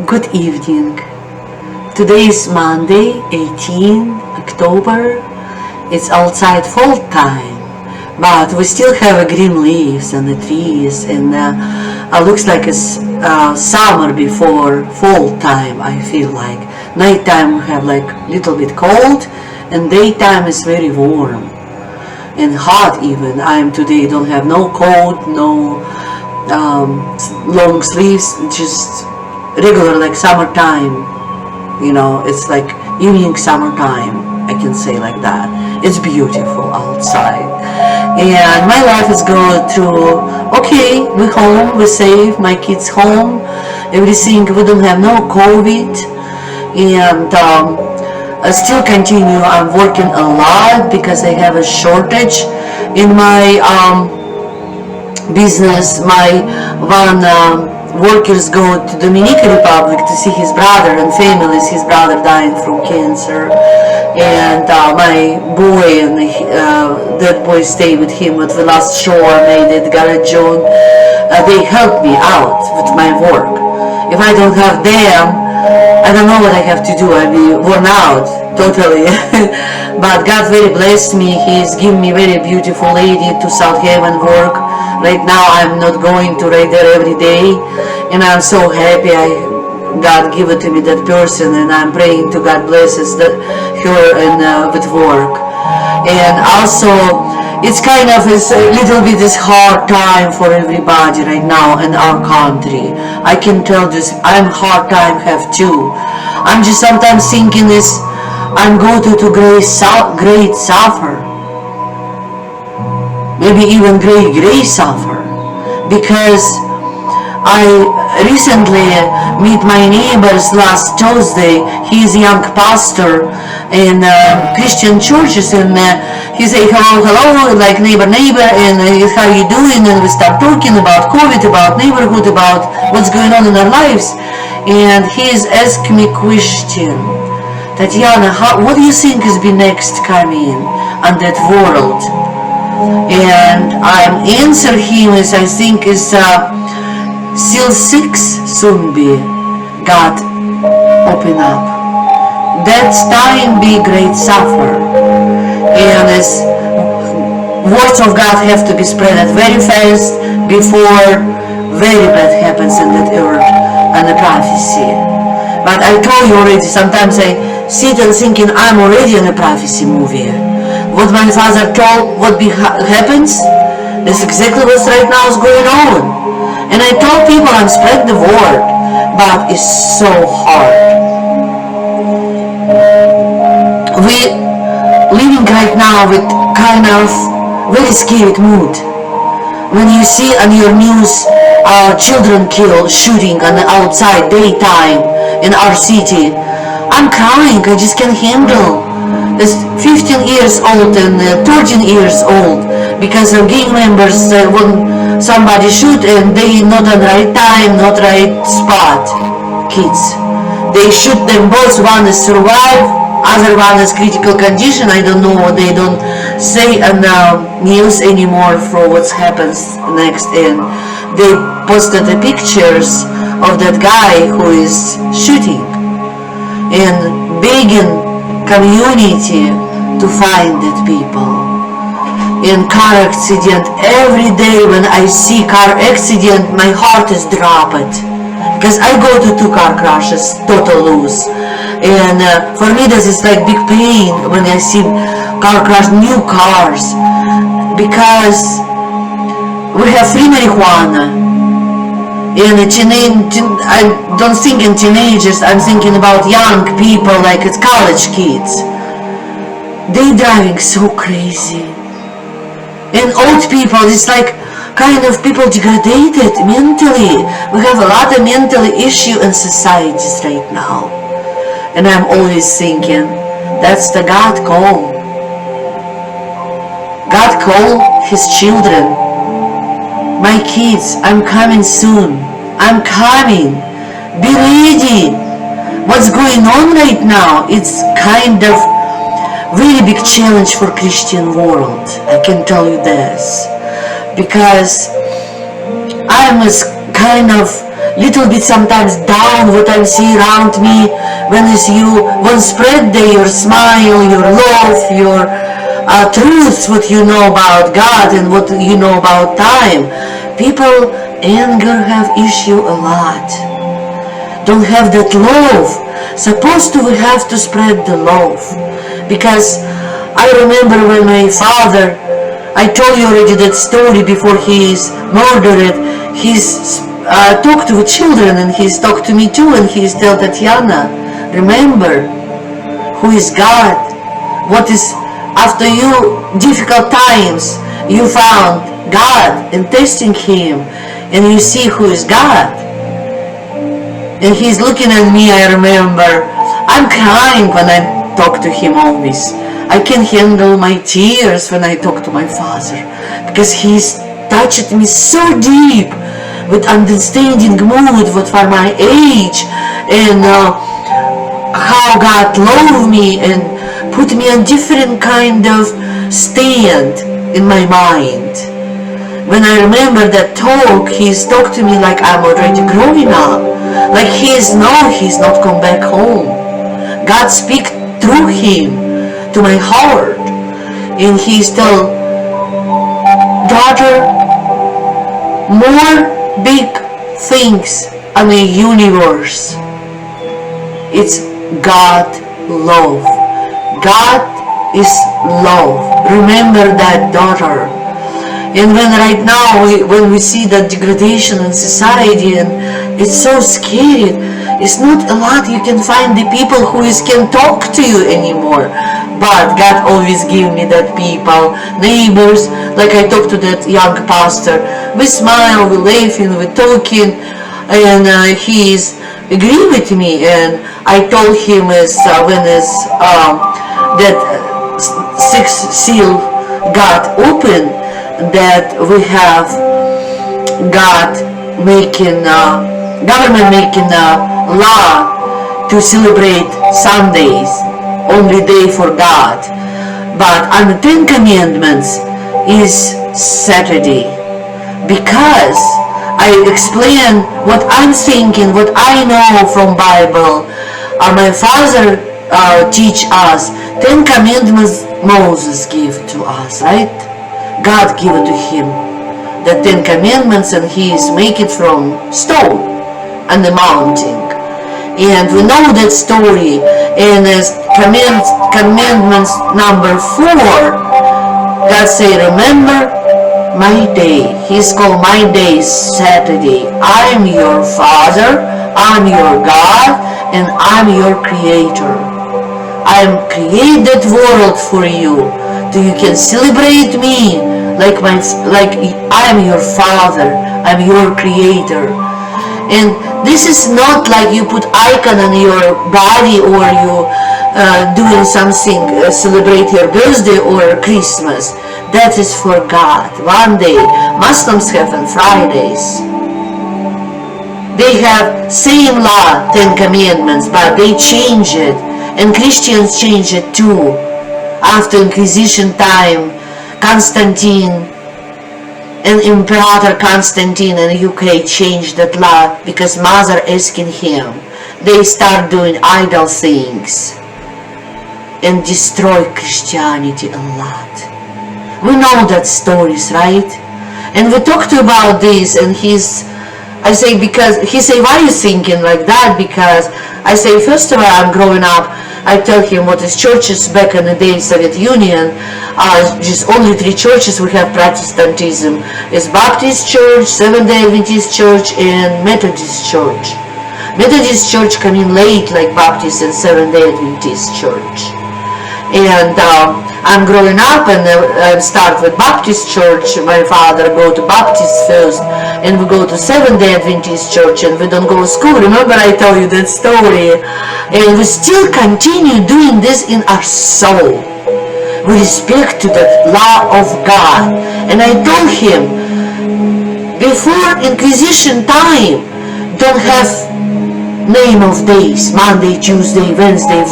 Good evening. Today is Monday, 18 October. It's outside fall time, but we still have green leaves on the trees, and it looks like it's summer before fall time. I feel like nighttime we have like little bit cold, and daytime is very warm and hot even. I'm today don't have no coat, no long sleeves, just regular like summertime. It's like evening summertime, I can say like that. It's beautiful outside, and my life is going through okay. We're home, we're safe, my kids home, everything. We don't have no COVID, and I still continue. I'm working a lot because I have a shortage in my business. My one workers go to Dominican Republic to see his brother and families. His brother died from cancer, and my boy and that boy stay with him at the last shore made it Garrett John. They help me out with my work. If I don't have them, I don't know what I have to do. I'll be worn out totally. But God very blessed me. He's given me very beautiful lady to South Haven work. Right now I'm not going to right there every day, and I'm so happy God give it to me, that person, and I'm praying to God blesses her and with work. And also it's kind of is a little bit this hard time for everybody right now in our country. I can tell this, I'm hard time have too. I'm just sometimes thinking this, I'm going to great suffer, maybe even great suffer, because I recently meet my neighbors last Tuesday. He's a young pastor in Christian churches, and he say hello, like neighbor, and how you doing? And we start talking about COVID, about neighborhood, about what's going on in our lives. And he's asked me question, Tatiana, what do you think is be next coming on that world? And I'm answer him is I think is Seal 6 soon be God open up. That's time be great suffer, and as words of God have to be spread very fast before very bad happens in that earth and the prophecy. But I told you already, sometimes I sit and thinking I'm already in a prophecy movie. What my father told what happens is exactly what's right now is going on. And I told people I'm spreading the word, but it's so hard. We living right now with kind of very scared mood. When you see on your news children killed, shooting on the outside daytime in our city, I'm crying. I just can't handle. It's 15 years old and 13 years old because of gang members when somebody shoot and they not on right time, not right spot. Kids, they shoot them both. One is survive, other one is critical condition. I don't know what they don't say on news anymore for what happens next. And they posted the pictures of that guy who is shooting and begging community to find that people. In car accident, every day when I see car accident, my heart is dropped, because I go to 2 car crashes, total lose, and for me this is like big pain when I see car crash, new cars, because we have free marijuana, and I don't think in teenagers, I'm thinking about young people, like it's college kids. They driving so crazy. And old people, it's like kind of people degraded mentally. We have a lot of mental issue in societies right now. And I'm always thinking, that's the God call. God call his children. My kids, I'm coming soon. I'm coming. Be ready. What's going on right now? It's kind of really big challenge for Christian world. I can tell you this, because I'm kind of little bit sometimes down what I see around me, when you won't spread your smile, your love, your truths, what you know about God and what you know about time. People anger have issue a lot. Don't have that love. Supposed to we have to spread the love. Because I remember when my father, I told you already that story before he is murdered, he's talked to children and he's talked to me too, and he's tell Tatiana, remember who is God. What is after you difficult times you found God and testing him and you see who is God. And he's looking at me, I remember. I'm crying when I talk to him always. I can handle my tears when I talk to my father. Because he's touched me so deep with understanding mood, what for my age, and how God loved me and put me on different kind of stand in my mind. When I remember that talk, he's talked to me like I'm already growing up. Like he's not come back home. God speak through him to my heart. And he's tell, daughter, more big things on the universe. It's God love. God is love. Remember that, daughter. And when right now, when we see that degradation in society, and it's so scary, it's not a lot you can find the people who can talk to you anymore. But God always give me that people, neighbors, like I talked to that young pastor. We smile, we laughing, we talking, and he's agree with me. And I told him when that sixth seal got open, that we have God making government making a law to celebrate Sundays, only day for God. But on the Ten Commandments is Saturday, because I explain what I'm thinking, what I know from Bible. My father teach us Ten Commandments Moses gave to us, right? God gave it to him, the Ten Commandments, and he is make it from stone on the mountain. And we know that story. And commandments number 4, God say, remember my day. He's called my day Saturday. I'm your Father, I'm your God, and I'm your Creator. I'm created world for you, so you can celebrate me like I'm your Father, I'm your Creator. And this is not like you put icon on your body, or you doing something, celebrate your birthday or Christmas. That is for God. One day, Muslims have on Fridays. They have same law, Ten Commandments, but they change it. And Christians change it too. After Inquisition time, Constantine and Imperator Constantine in the UK changed that law because mother asking him. They start doing idol things and destroy Christianity a lot. We know that stories, right? And we talked about this, and I say, because he say, why are you thinking like that? Because I say, first of all, I'm growing up, I tell him what is churches back in the day, Soviet Union, just only 3 churches we have Protestantism. It's Baptist Church, Seventh-day Adventist Church, and Methodist Church. Methodist Church come in late, like Baptist and Seventh-day Adventist Church. And I'm growing up and start with Baptist Church. My father go to Baptist first, and we go to Seventh-day Adventist Church, and we don't go to school. Remember I told you that story? And we still continue doing this in our soul. We respect to the law of God. And I told him, before Inquisition time, don't have name of days, Monday, Tuesday, Wednesday,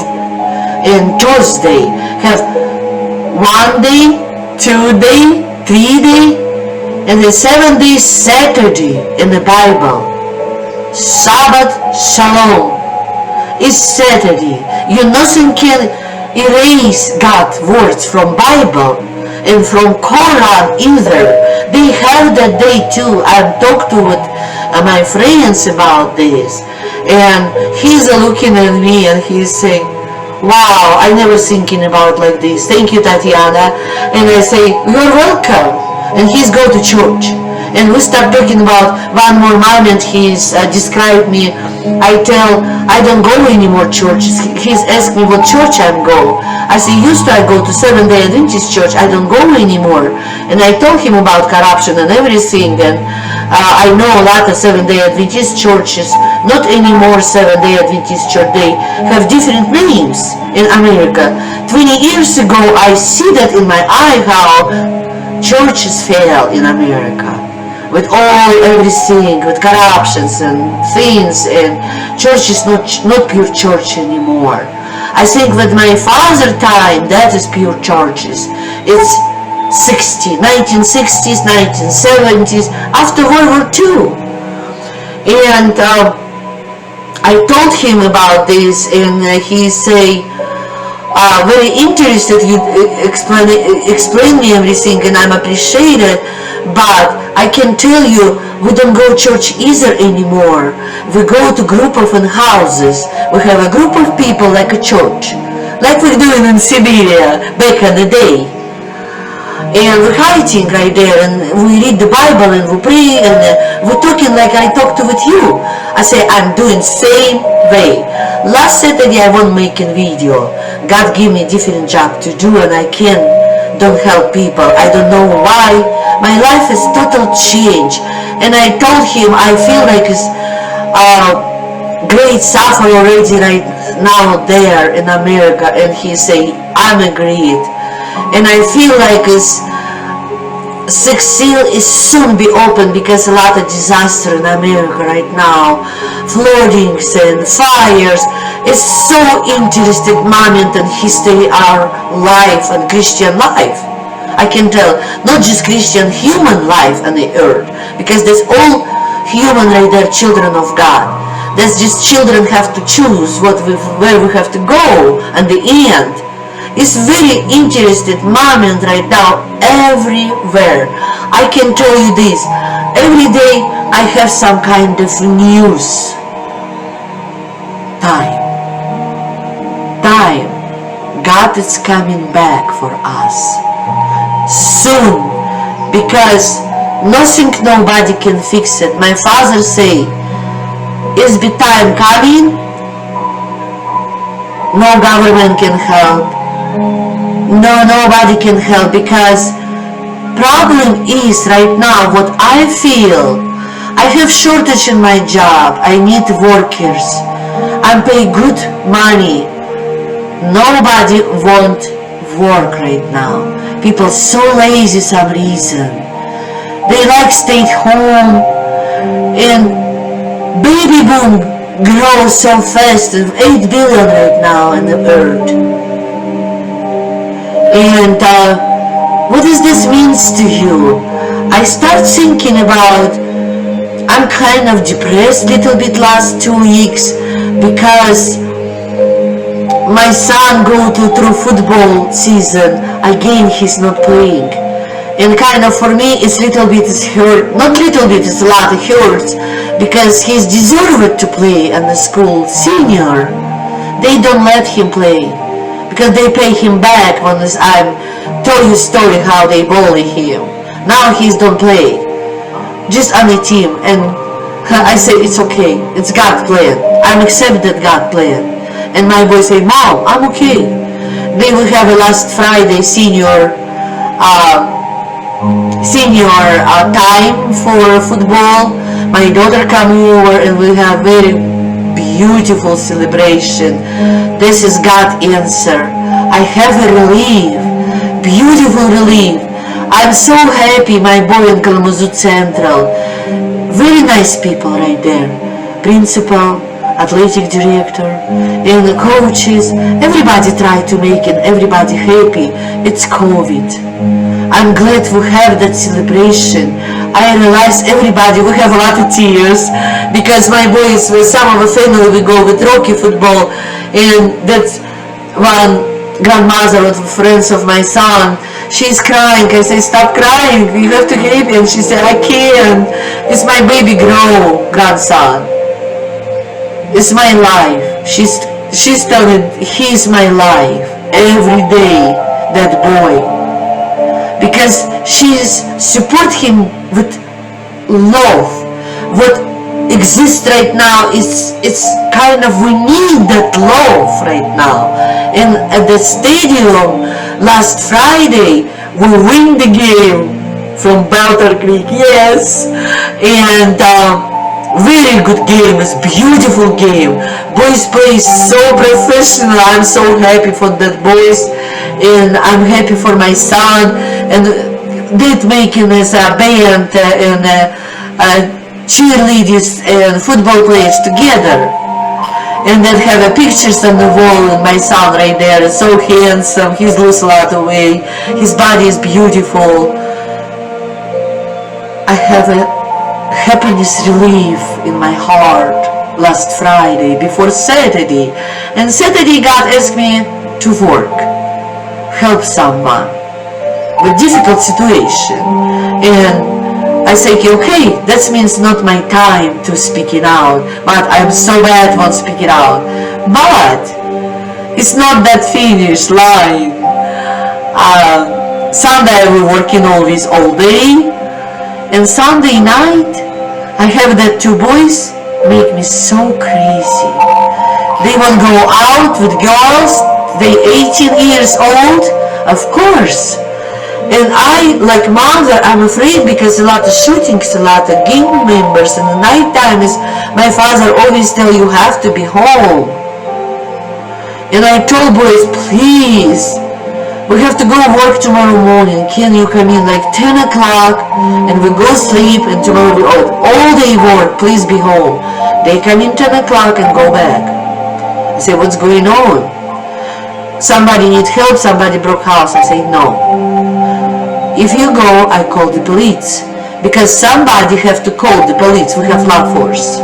and Thursday. Have 1 day, 2 day, 3 day, and the 7th day Saturday in the Bible. Sabbath Shalom. It's Saturday. Nothing can erase God's words from Bible and from Quran either. They have that day too. I've talked to with my friends about this, and he's looking at me and he's saying, wow, I never thinking about like this. Thank you, Tatiana. And I say, you're welcome. And he's go to church. And we start talking about one more moment. He's described me. I tell, I don't go anymore churches. He's asked me what church I go. I say, used to I go to Seventh-day Adventist church. I don't go anymore. And I told him about corruption and everything. And I know a lot of Seventh-day Adventist churches. Not anymore Seventh-day Adventist church. They have different names in America. 20 years ago, I see that in my eye how churches fail in America. With everything, with corruptions and things, and church is not pure church anymore. I think with my father's time, that is pure churches. It's 1960s, 1970s, after World War II. And I told him about this, and he say, very interested, you explain me everything, and I'm appreciated, but I can tell you, we don't go to church either anymore. We go to group of houses. We have a group of people like a church, like we're doing in Siberia back in the day. And we're hiding right there, and we read the Bible, and we pray, and we're talking like I talked with you. I say, I'm doing same way. Last Saturday I won't make a video. God gave me a different job to do, and I don't help people. I don't know why. My life is total change. And I told him I feel like it's great suffer already right now there in America. And he say, I'm agreed. And I feel like Sixth Seal is soon be open because a lot of disaster in America right now, floodings and fires. It's so interesting moment in history, our life and Christian life. I can tell, not just Christian, human life on the earth, because there's all human right there, children of God. That's just children have to choose where we have to go at the end. It's very interesting moment right now everywhere. I can tell you this, every day I have some kind of news. Time. God is coming back for us soon, because nobody can fix it. My father say, is the time coming? No government can help. No, nobody can help, because problem is right now what I feel. I have shortage in my job. I need workers. I pay good money. Nobody want work right now. People so lazy some reason. They like stay at home, and baby boom grows so fast, 8 billion right now in the earth. And what does this means to you? I start thinking about, I'm kind of depressed a little bit last 2 weeks, because my son go through football season. Again, he's not playing. And kind of for me, it's little bit hurt. Not little bit, it's a lot of hurts. Because he's deserved to play in the school. Senior. They don't let him play. Because they pay him back when I tell you story how they bully him. Now he's don't play. Just on the team. And I say, it's okay. It's God plan. I'm accepted God plan. And my boy say, Mom, I'm okay. They will have a last Friday senior time for football. My daughter come over and we have very beautiful celebration. This is God's answer. I have a relief, beautiful relief. I'm so happy. My boy in Kalamazoo Central, very nice people right there. Principal, athletic director, and the coaches, everybody try to make it, everybody happy. It's COVID. I'm glad we have that celebration. I realized everybody, we have a lot of tears because my boys, with some of the family, we go with Rocky football, and that's one grandmother of friends of my son. She's crying. I say, stop crying. You have to help him. She said, I can't. It's my baby grow grandson. It's my life. She's telling, he's my life every day. That boy, because she's support him with love. What exists right now is it's kind of, we need that love right now. And at the stadium last Friday we win the game from Belter Creek, yes, and very good game. It's beautiful game. Boys play so professional. I'm so happy for that boys, and I'm happy for my son, and did making as a band and cheerleaders and football players together, and then have a pictures on the wall, and my son right there is so handsome. He's lost a lot of weight. His body is beautiful. I have a happiness relief in my heart last Friday before Saturday, and Saturday God asked me to work, help someone with difficult situation, and I say, okay, that means not my time to speak it out, but I'm so bad won't speak it out, but it's not that finish line. Sunday I will working always all day, and Sunday night I have that two boys make me so crazy. They want to go out with girls. They 18 years old, of course. And I, like mother, I'm afraid because a lot of shootings, a lot of gang members, and the night time is, my father always tell you have to be home. And I told boys, please, we have to go work tomorrow morning. Can you come in like 10 o'clock and we go sleep, and tomorrow we all day work, please be home. They come in 10 o'clock and go back. I say, what's going on? Somebody needs help, somebody broke house. I say, no. If you go, I call the police, because somebody have to call the police. We have law force.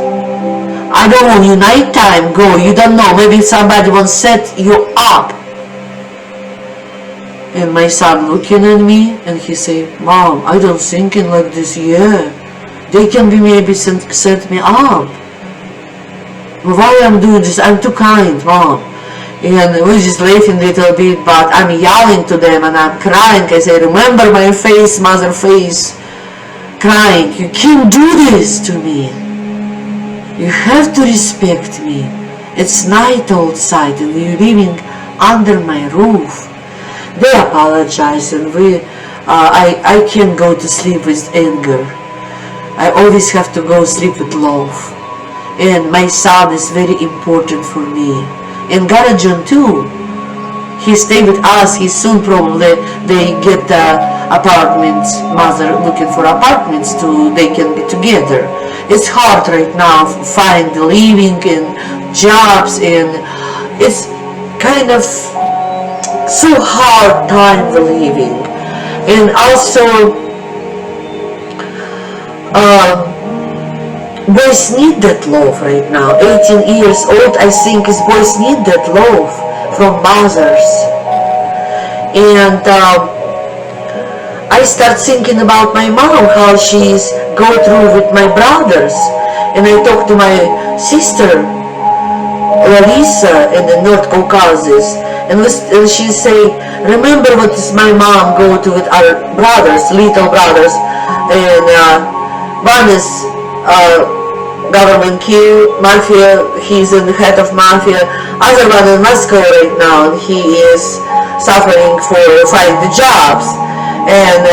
I don't want you nighttime go. You don't know. Maybe somebody wants to set you up. And my son looking at me, and he say, Mom, I don't thinking like this. Yeah, they can be maybe set me up. Why I'm doing this? I'm too kind, Mom. And we're just laughing a little bit, but I'm yelling to them and I'm crying. I say, remember my face, mother face, crying. You can't do this to me. You have to respect me. It's night outside and you're living under my roof. They apologize, and I can't go to sleep with anger. I always have to go sleep with love. And my son is very important for me. And Garajan too. He stay with us. He soon probably they get apartments. Mother looking for apartments too. They can be together. It's hard right now to find the living and jobs, and it's kind of so hard time for living. And also boys need that love right now. 18 years old, I think is boys need that love from mothers. And I start thinking about my mom, how she's go through with my brothers. And I talk to my sister Larissa in the North Caucasus, and she say, remember what is my mom go to with our brothers, little brothers, and one is government kill, mafia, he's in the head of mafia, other one in Moscow right now, and he is suffering for finding the jobs, and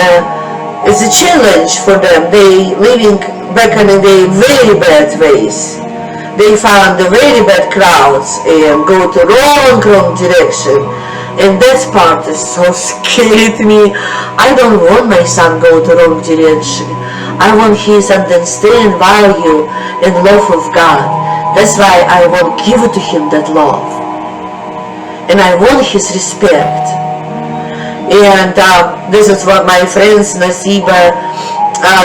it's a challenge for them. They living back in the day very bad ways. They found the very bad crowds and go to wrong direction, and that part is so scary to me. I don't want my son go to wrong direction. I want his understand value and love of God. That's why I want to give to him that love, and I want his respect. And this is what my friends Nasiba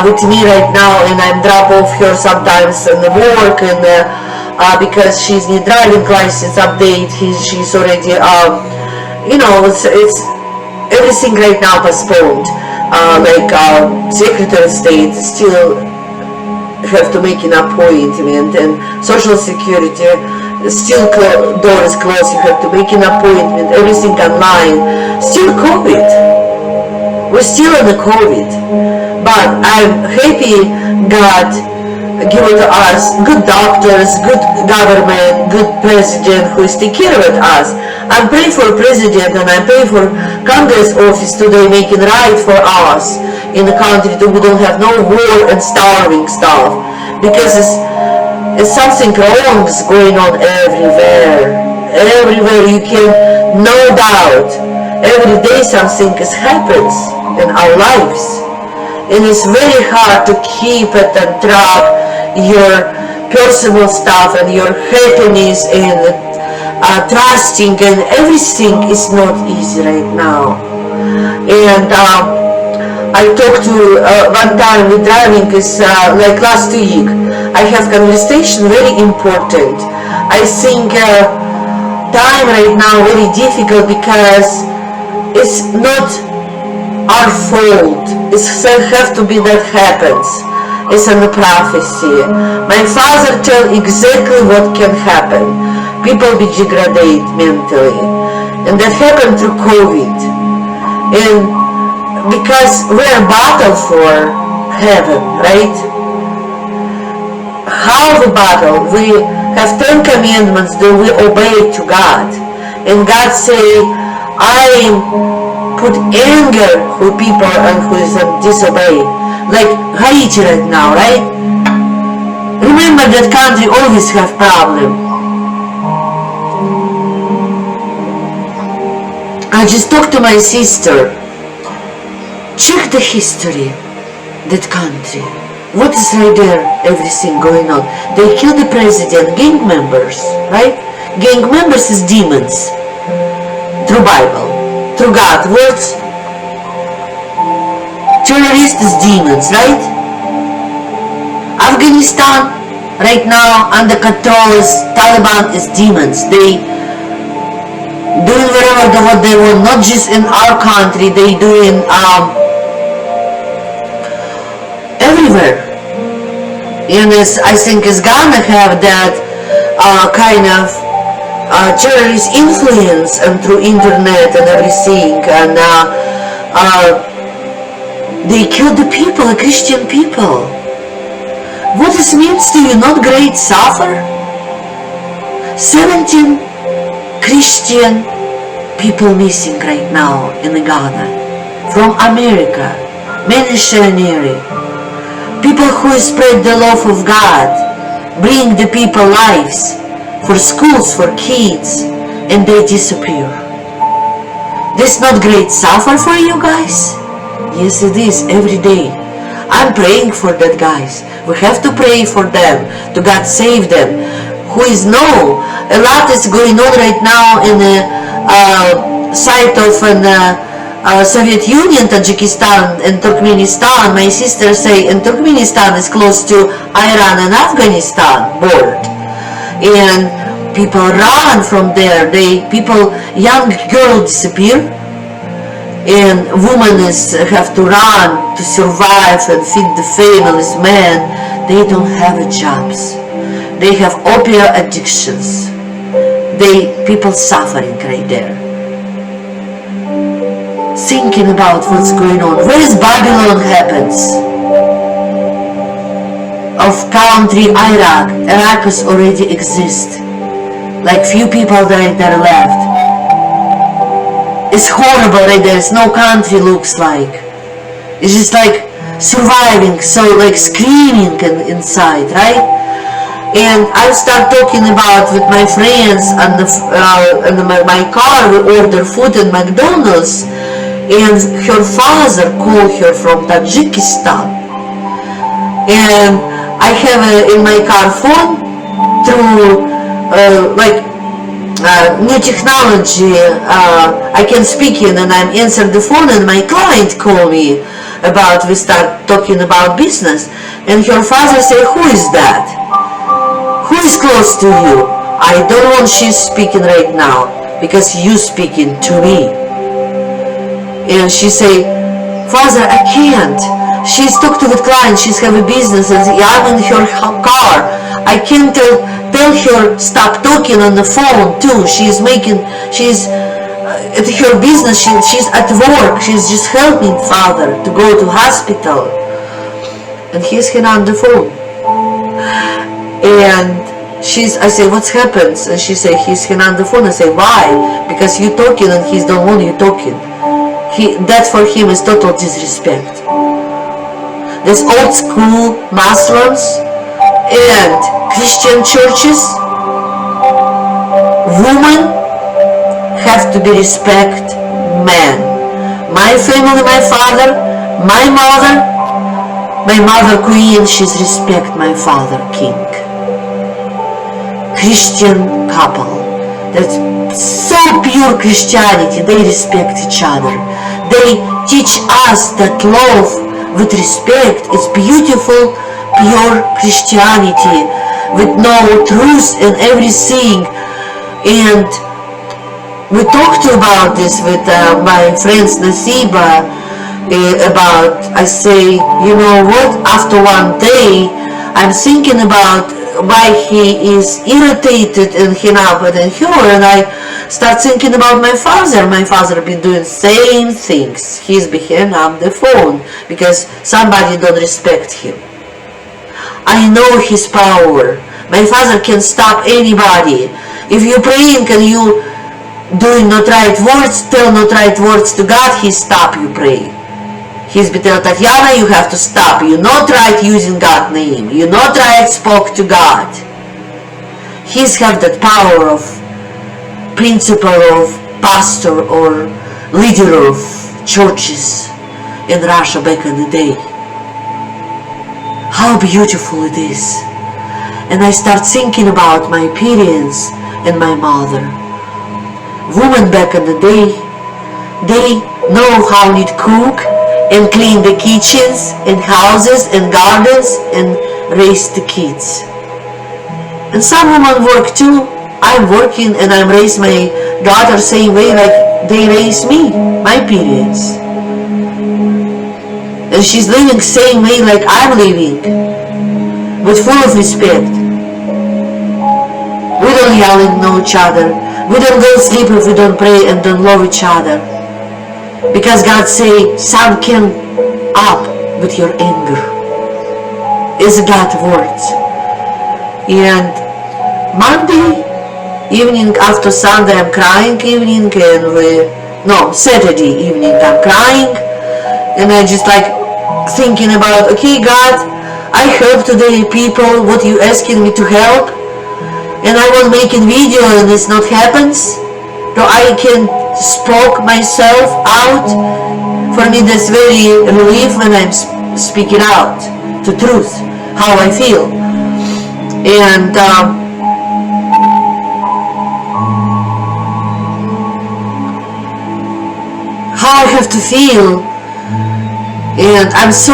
with me right now, and I'm drop off her sometimes in the work, and because she's need driving license update, she's already it's everything right now postponed. Secretary of State still have to make an appointment, and Social Security still door is closed. You have to make an appointment. Everything online. Still COVID. We're still in the COVID, but I'm happy God give it to us good doctors, good government, good president who is taking care of us. I'm praying for president, and I'm praying for Congress office today making right for us in the country, we don't have no war and starving stuff, because it's something wrong is going on everywhere. Everywhere, you can no doubt every day something happens in our lives, and it's very hard to keep it and track your personal stuff and your happiness and trusting, and everything is not easy right now. And I talked to one time with driving is like last week. I have conversation very important. I think time right now very difficult because it's not our fault. It's have to be that happens. It's in the prophecy. My father tell exactly what can happen. People be degraded mentally, and that happened through COVID. And because we're battle for heaven, right? How we battle? We have 10 commandments that we obey to God, and God say, I put anger who people and who is disobey, like Haiti right now, right? Remember that country always have problem. I just talked to my sister. Check the history, that country. What is right there, everything going on? They killed the president, gang members, right? Gang members is demons. Through Bible, through God, words. Terrorists is demons, right? Afghanistan, right now, under control is Taliban is demons. They doing whatever what they want, not just in our country, they doing everywhere. And I think it's gonna have that kind of terrorist influence and through internet and everything, and they killed the people, the Christian people. What this means to you, not great suffer? 17 Christian people missing right now in Ghana from America, missionary, people who spread the love of God, bring the people lives for schools, for kids, and they disappear. This not great suffer for you guys? Yes, it is, every day. I'm praying for that, guys. We have to pray for them, to God save them. Who is no, a lot is going on right now in the side of Soviet Union, Tajikistan and Turkmenistan. My sister say in Turkmenistan is close to Iran and Afghanistan border, and people run from there. Young girls disappear, and women have to run to survive and feed the families. Men, they don't have jobs. They have opioid addictions. People suffering right there. Thinking about what's going on. Where is Babylon happens? Of country Iraq. Iraq is already exist. Like few people right there left. It's horrible right there. It's no country looks like. It's just like surviving, so like screaming inside, right? And I start talking about with my friends and my car. We order food in McDonald's, and her father called her from Tajikistan, and I have in my car phone through new technology. I can speak in and I answer the phone, and my client call me about, we start talking about business. And her father say, who is that? Who is close to you? I don't want she's speaking right now, because you speaking to me. And she say, Father, I can't. She's talking with clients, she's have a business, and I'm in her car. I can't tell her stop talking on the phone too. She's at her business, she's at work, she's just helping father to go to hospital. And he's here on the phone. And I say, what's happened? And she say, he's here on the phone. I say, why? Because you talking and he don't want you talking. That for him is total disrespect. There's old school Muslims and Christian churches. Women have to be respect men. My family, my father, my mother queen, she's respect my father king. Christian couple, that's so pure Christianity, they respect each other. They teach us that love with respect is beautiful, pure Christianity, with no truth in everything. And we talked about this with my friends Nasiba, about, I say, you know what, after one day, I'm thinking about why he is irritated and hinapped and her, and I start thinking about my father. My father been doing same things. He's behind on the phone because somebody don't respect him. I know his power. My father can stop anybody. If you praying and you doing not right words, tell not right words to God, he stop you praying. He's been telling Tatiana, you have to stop. You not right using God's name. You not right spoke to God. He's have that power of principal of pastor or leader of churches in Russia back in the day. How beautiful it is. And I start thinking about my parents and my mother. Women back in the day, they know how to cook and clean the kitchens and houses and gardens and raise the kids. And some women work too. I'm working and I'm raising my daughter same way like they raised me, my parents. And she's living same way like I'm living, with full of respect. We don't yell at each other. We don't go to sleep if we don't pray and don't love each other. Because God say, son, can up with your anger. It's God's words. And Monday evening after Sunday I'm crying evening, and Saturday evening I'm crying, and I just like thinking about, okay God, I help today people, what you asking me to help, and I was making video and it's not happens. So I can spoke myself out. For me that's very relief when I'm speaking out the truth, how I feel. And how I have to feel. And I'm so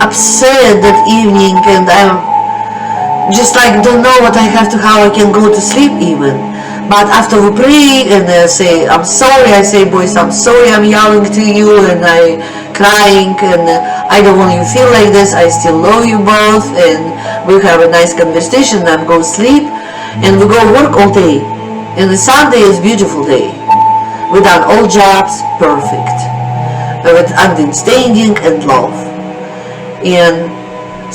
upset that evening, and I'm just like don't know what I have to, how I can go to sleep even. But after we pray and say, I'm sorry, I say, boys, I'm sorry, I'm yelling to you and I crying and I don't want you to feel like this, I still love you both, and we have a nice conversation, and go sleep and we go work all day. And the Sunday is a beautiful day. We done all jobs perfect, with understanding and love. And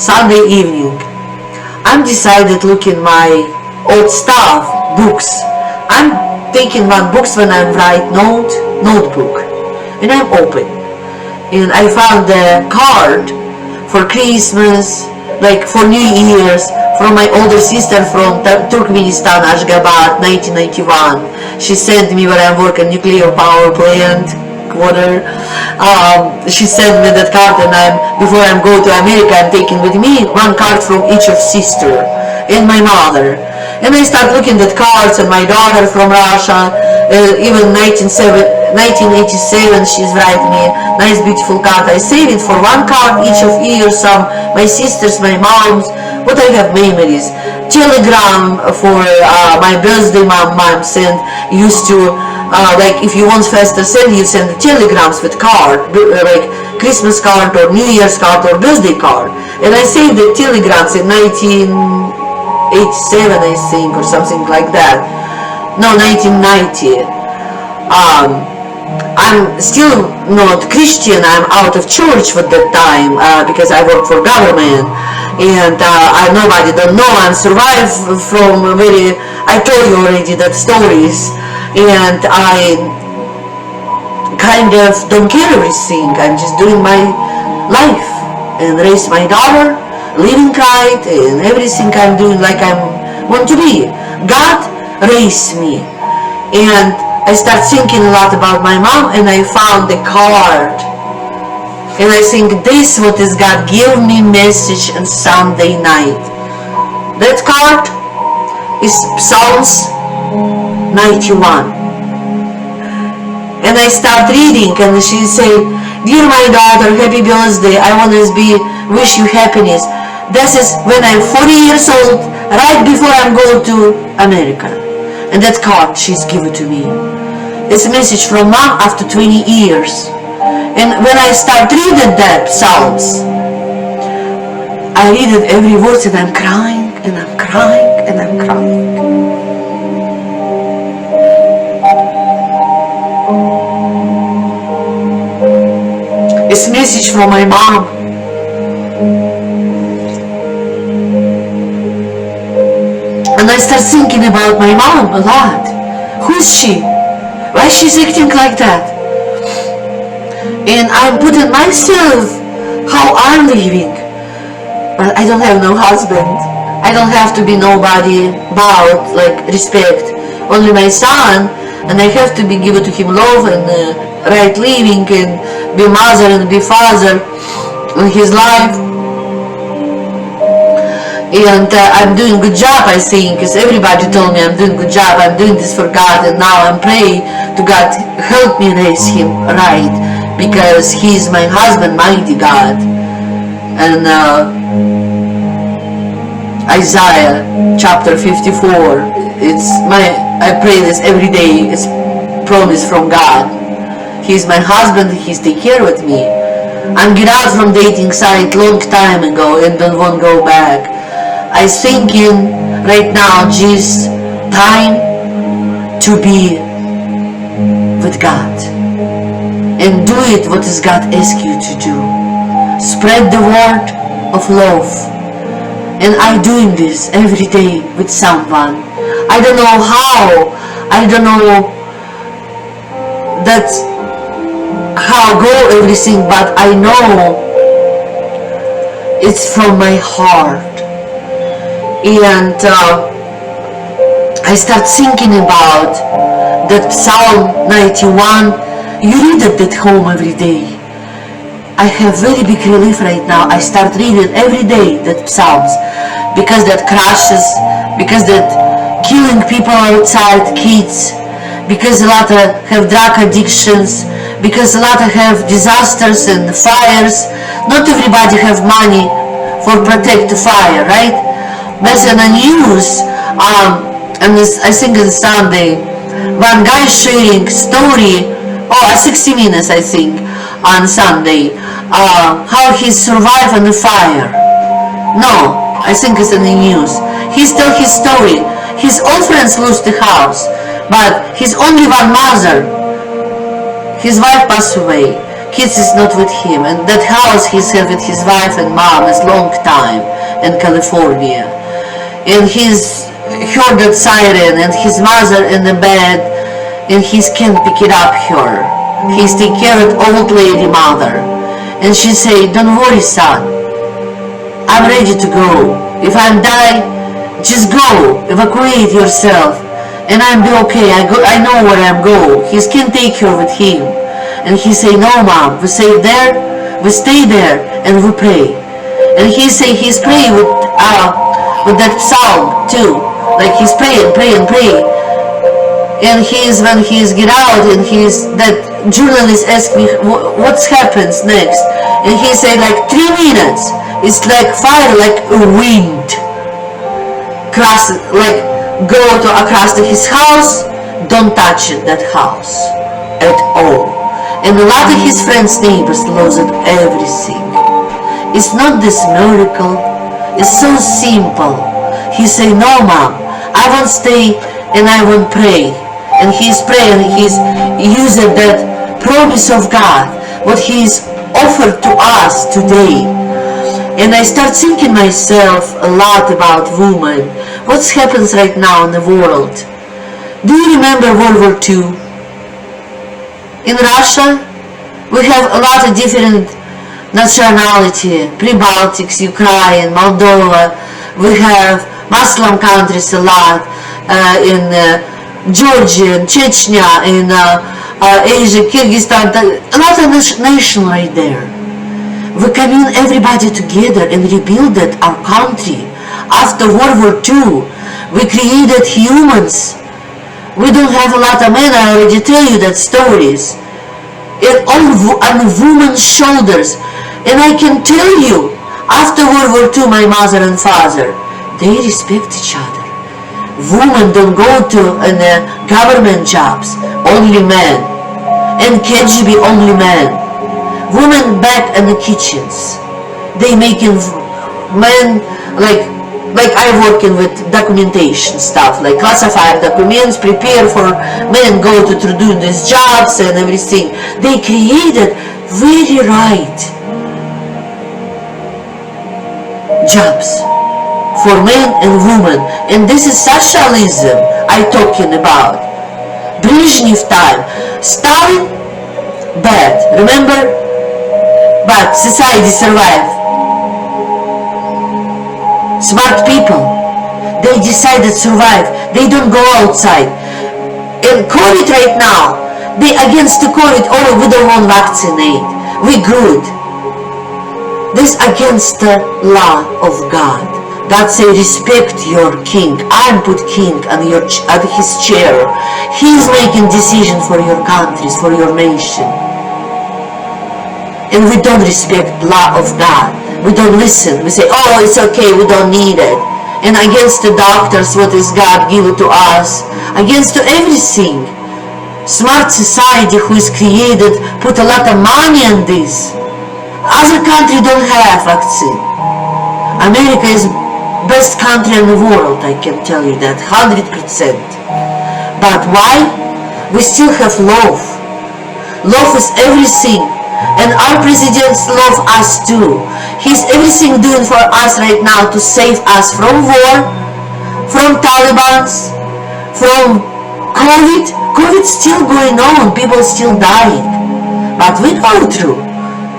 Sunday evening, I'm decided looking my old stuff, books. I'm taking one books when I write notebook, and I'm open, and I found a card for Christmas, like for New Year's, from my older sister from Turkmenistan, Ashgabat, 1991. She sent me when I work a nuclear power plant quarter. She sent me that card, and before I'm going to America, I'm taking with me one card from each of sister and my mother. And I start looking at cards, and my daughter from Russia, even 1987, 1987, she's writing me nice beautiful card. I save it for one card each of year. Some my sisters, my moms, what I have memories. Telegram for my birthday. Mom sent, used to like if you want faster send, you send telegrams with card, like Christmas card or New Year's card or birthday card. And I saved the telegrams in 1987, I think, or something like that. No, 1990. I'm still not Christian. I'm out of church at that time because I work for government, and nobody don't know. I'm survived from very. I told you already that stories, and I kind of don't care everything. I'm just doing my life and raise my daughter, living right, and everything I'm doing like I want to be. God raised me, and I start thinking a lot about my mom, and I found the card, and I think this what is God give me message on Sunday night. That card is Psalms 91, and I start reading, and she say, "Dear my daughter, happy birthday. I want to wish you happiness. This is when I'm 40 years old, right before I'm going to America." And that card she's given to me. It's a message from mom after 20 years. And when I start reading that Psalms, I read it every word, and I'm crying, and I'm crying, and I'm crying. It's a message from my mom. And I start thinking about my mom a lot. Who is she? Why she's acting like that? And I'm putting myself how I'm living. But I don't have no husband. I don't have to be nobody about like respect. Only my son, and I have to be given to him love and right living and be mother and be father in his life. And I'm doing good job, I think, because everybody told me I'm doing good job. I'm doing this for God, and now I'm praying to God help me raise him right, because he is my husband, mighty God. And Isaiah chapter 54. I pray this every day. It's promise from God. He's my husband. He's take care of me. I'm get out from dating site long time ago and don't want to go back. I thinking right now just time to be with God and do it what is God ask you to do. Spread the word of love, and I doing this every day with someone. I don't know how, I don't know that's how go everything, but I know it's from my heart. And I start thinking about that Psalm 91. You read it at home every day. I have very big relief right now. I start reading every day that Psalms, because that crashes, because that killing people outside, kids, because a lot of have drug addictions, because a lot of have disasters and fires. Not everybody have money for protect the fire, right? That's in the news, and this, I think it's Sunday, one guy sharing story, 60 Minutes I think, on Sunday, how he survived on the fire. No, I think it's in the news. He tell his story. His old friends lost the house, but he's only one mother. His wife passed away. Kids is not with him, and that house he's had with his wife and mom is long time in California. And he's heard that siren, and his mother in the bed, and he can't pick it up her. He's take care of old lady mother, and she say, "Don't worry, son. I'm ready to go. If I'm die, just go, evacuate yourself, and I'm be okay. I know where I'm go. He can take her with him." And he say, "No, mom. We stay there. We stay there, and we pray." And he say he's praying with that psalm too, like he's praying. And when he's get out, and that journalist asked me what happens next, and he said like 3 minutes. It's like fire, like a wind. Like go across to his house. Don't touch that house at all. And a lot of his friends, neighbors lost everything. It's not this miracle. It's so simple. He say, no, mom, I won't stay and I won't pray. And he's praying, he's using that promise of God, what he's offered to us today. And I start thinking myself a lot about women. What happens right now in the world? Do you remember World War II? In Russia, we have a lot of different nationality, Pribaltics, Ukraine, Moldova. We have Muslim countries a lot in Georgia, Chechnya, in Asia, Kyrgyzstan, a lot of nation right there. We commune everybody together and rebuild our country. After World War II, we created humans. We don't have a lot of men, I already tell you that stories. It all on women's shoulders. And I can tell you, after World War II, my mother and father, they respect each other. Women don't go to government jobs, only men. And KGB, only men. Women back in the kitchens. They making men like I working with documentation stuff, like classified documents, prepare for men go to do these jobs and everything. They created very right jobs for men and women, and this is socialism I talking about. Brezhnev time, Stalin bad, remember? But society survived. Smart people, they decided to survive. They don't go outside. And COVID right now, they against the COVID. Oh, we don't want vaccinate. We good. This against the law of God. God say respect your king. I'm put king on his chair. He's making decision for your countries, for your nation. And we don't respect law of God. We don't listen. We say, oh, it's okay, we don't need it. And against the doctors, what is God give to us? Against everything. Smart society who is created, put a lot of money on this. Other country don't have vaccine. America is best country in the world, I can tell you that, 100%. But why? We still have love. Love is everything. And our president loves us too. He's everything doing for us right now to save us from war, from Taliban, from COVID. COVID's still going on, people still dying. But we go through.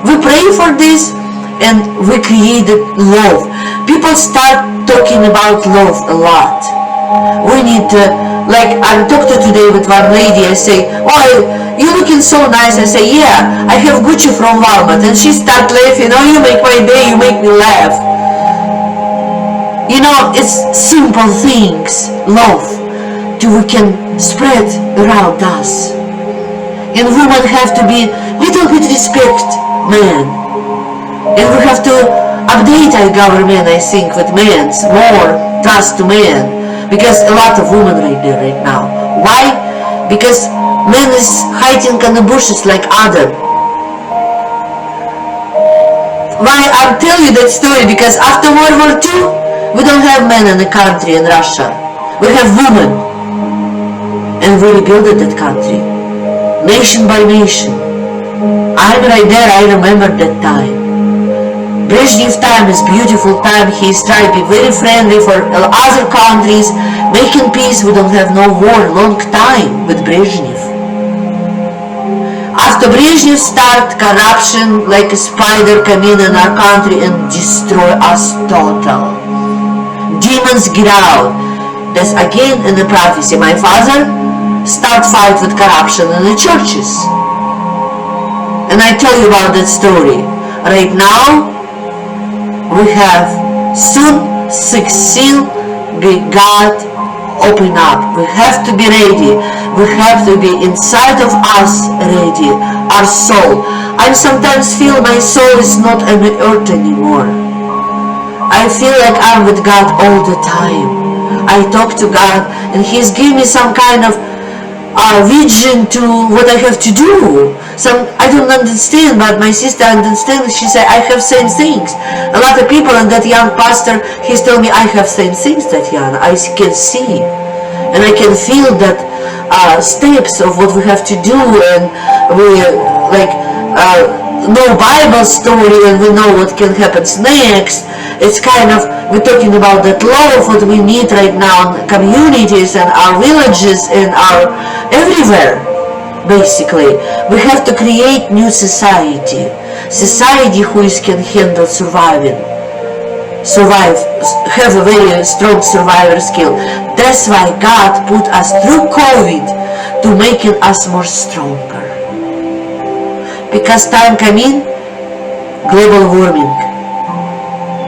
We pray for this and we created love. People start talking about love a lot. We need to, like I'm talking today with one lady, I say, oh, you're looking so nice. I say, yeah, I have Gucci from Walmart. And she start laughing, oh, you make my day, you make me laugh. You know, it's simple things, love, we can spread around us. And women have to be little bit respect men. And we have to update our government, I think, with men, more trust to men. Because a lot of women right there right now. Why? Because men is hiding in the bushes like Adam. Why I'm telling you that story? Because after World War II, we don't have men in the country in Russia. We have women. And we rebuilt that country. Nation by nation. I'm right there, I remember that time. Brezhnev time is beautiful time. He's trying to be very friendly for other countries, making peace. We don't have no war long time with Brezhnev. After Brezhnev start, corruption like a spider come in our country and destroy us total. Demons get out. That's again in the prophecy. My father start fight with corruption in the churches. And I tell you about that story. Right now, we have soon 16 God open up. We have to be ready. We have to be inside of us ready. Our soul. I sometimes feel my soul is not on the earth anymore. I feel like I'm with God all the time. I talk to God and He's giving me some kind of vision to what I have to do. I don't understand, but my sister understands. She said, I have same things. A lot of people, and that young pastor, he's telling me, I have same things, Tatiana. I can see. And I can feel that steps of what we have to do, and we know Bible story, and we know what can happen next. It's kind of, we're talking about that love, what we need right now in communities and our villages and our everywhere. Basically, we have to create new society who can handle survive, have a very strong survivor skill. That's why God put us through COVID to making us more stronger. Because time coming, global warming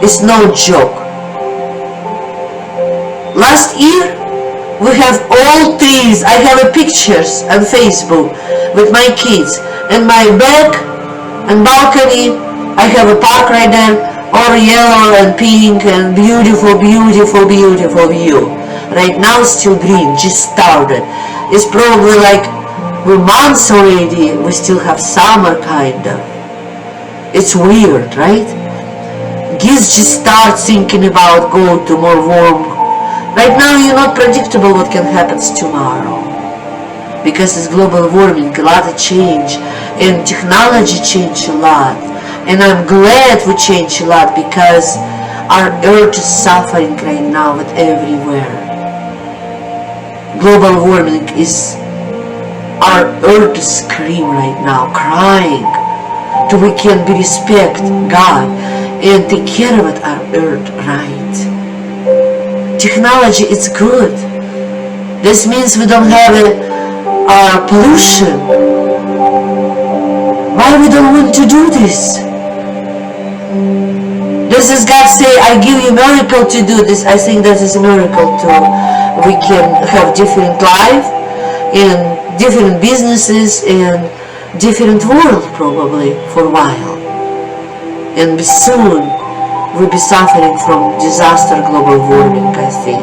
is no joke. Last year, we have all trees. I have pictures on Facebook with my kids. In my back and balcony, I have a park right there, all yellow and pink and beautiful, beautiful, beautiful view. Right now, still green, just started. It's probably like we're months already. We still have summer, kind of. It's weird, right? Kids just start thinking about going to more warm. Right now, you're not predictable what can happen tomorrow. Because it's global warming, a lot of change. And technology changed a lot. And I'm glad we changed a lot because our earth is suffering right now with everywhere. Global warming is, our earth is screaming right now, crying. So we can be respect God and take care of our earth right. Technology is good. This means we don't have pollution. Why we don't want to do this? This is God say, I give you a miracle to do this. I think that is a miracle too. We can have different life and different businesses and different world probably for a while. And soon we'll be suffering from disaster global warming, I think.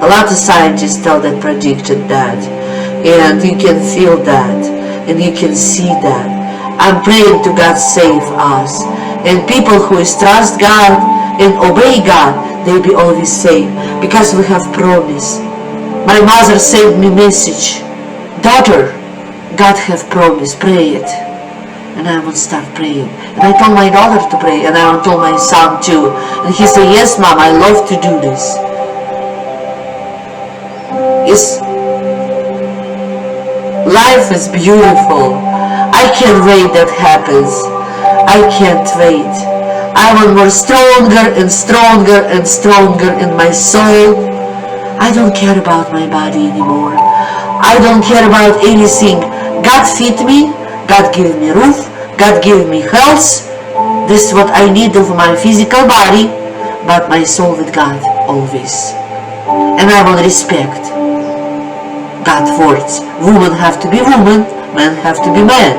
A lot of scientists predicted that, and you can feel that, and you can see that. I'm praying to God save us, and people who trust God and obey God, they'll be always safe, because we have promise. My mother sent me message, daughter, God have promise, pray it. And I would start praying. And I told my daughter to pray, and I told my son too. And he said, yes, Mom, I love to do this. Life is beautiful. I can't wait that happens. I can't wait. I want more stronger and stronger and stronger in my soul. I don't care about my body anymore. I don't care about anything. God feed me. God give me roof, God give me health. This is what I need of my physical body, but my soul with God always. And I will respect God's words. Women have to be women, men have to be men.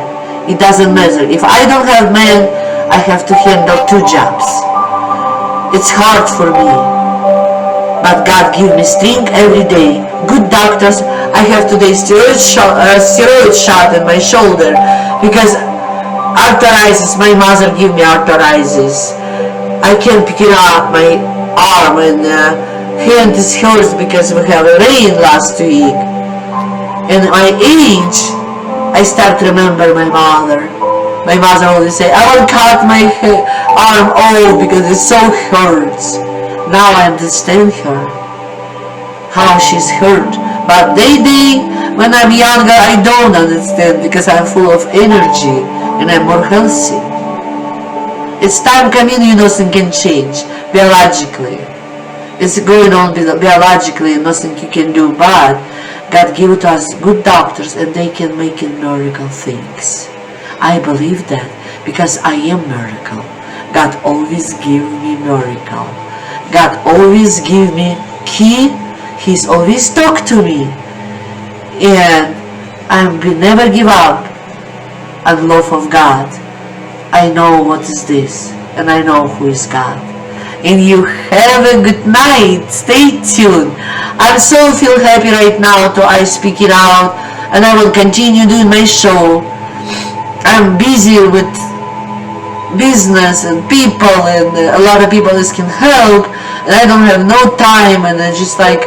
It doesn't matter. If I don't have men, I have to handle 2 jobs. It's hard for me. But God give me strength every day. Good doctors. I have today steroid shot in my shoulder because arthritis. My mother gave me arthritis. I can't pick it up. My arm and hand is hurts because we have rain last week. And my age, I start to remember my mother. My mother always say, I will cut my arm off because it so hurts. Now I understand her, how she's hurt. But when I'm younger, I don't understand because I'm full of energy and I'm more healthy. It's time coming, nothing can change biologically. It's going on biologically, nothing you can do. But God gave to us good doctors and they can make miracle things. I believe that because I am miracle. God always give me miracle. God always give me key. He's always talked to me. And I will never give up on love of God. I know what is this, and I know who is God. And you have a good night. Stay tuned. I'm so feel happy right now to I speak it out, and I will continue doing my show. I'm busy with business and people, and a lot of people this can help, and I don't have no time, and it's just like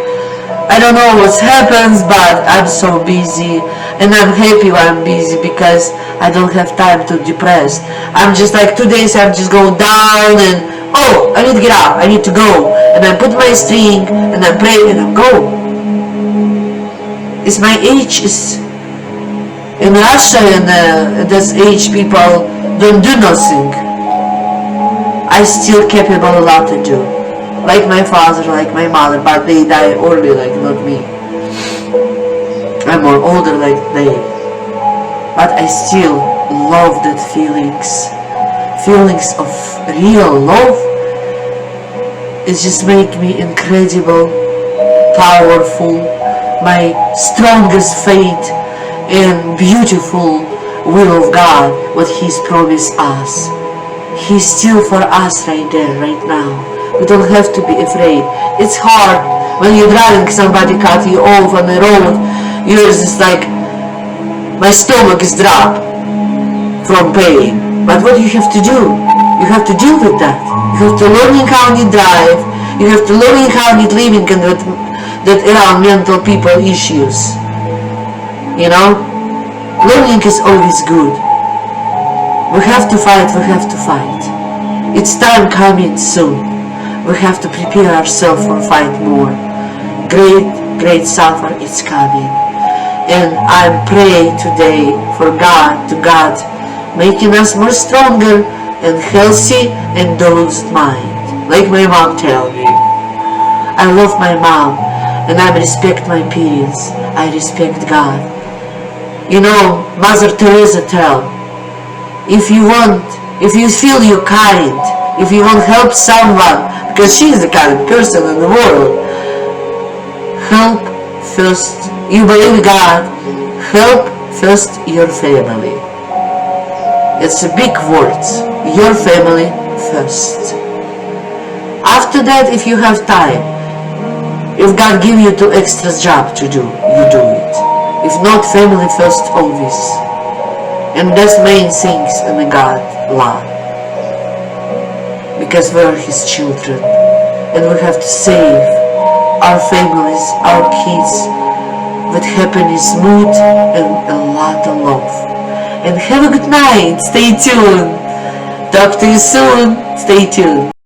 I don't know what happens, but I'm so busy, and I'm happy when I'm busy because I don't have time to depress. I'm just like 2 days I'm just go down and I need to get up, I need to go, and I put my string and I pray and I go. It's my age is in Russia, and this age people don't do nothing. I still capable a lot to do. Like my father, like my mother, but they die early, like not me. I'm more older like they. But I still love that feelings of real love. It just make me incredible, powerful, my strongest faith and beautiful will of God, what He's promised us. He's still for us right there, right now. We don't have to be afraid. It's hard when you're driving, somebody cut you off on the road. You're just like, my stomach is dropped from pain. But what you have to do? You have to deal with that. You have to learn how you drive. You have to learn how you living and that around mental people issues. You know? Learning is always good. We have to fight, we have to fight. It's time coming soon. We have to prepare ourselves for fight more. Great suffer is coming. And I pray today for God, to God, making us more stronger and healthy and balanced mind. Like my mom tell me. I love my mom and I respect my parents. I respect God. You know, Mother Teresa tell, if you feel you're kind, if you want to help someone, because she is the kind of person in the world, help first. You believe God, help first your family. It's a big word. Your family first. After that, if you have time, if God give you 2 extra job to do, you do it. If not, family first always. And that's main things in the God love. Because we are His children, and we have to save our families, our kids, with happiness, mood, and a lot of love. And have a good night. Stay tuned. Talk to you soon. Stay tuned.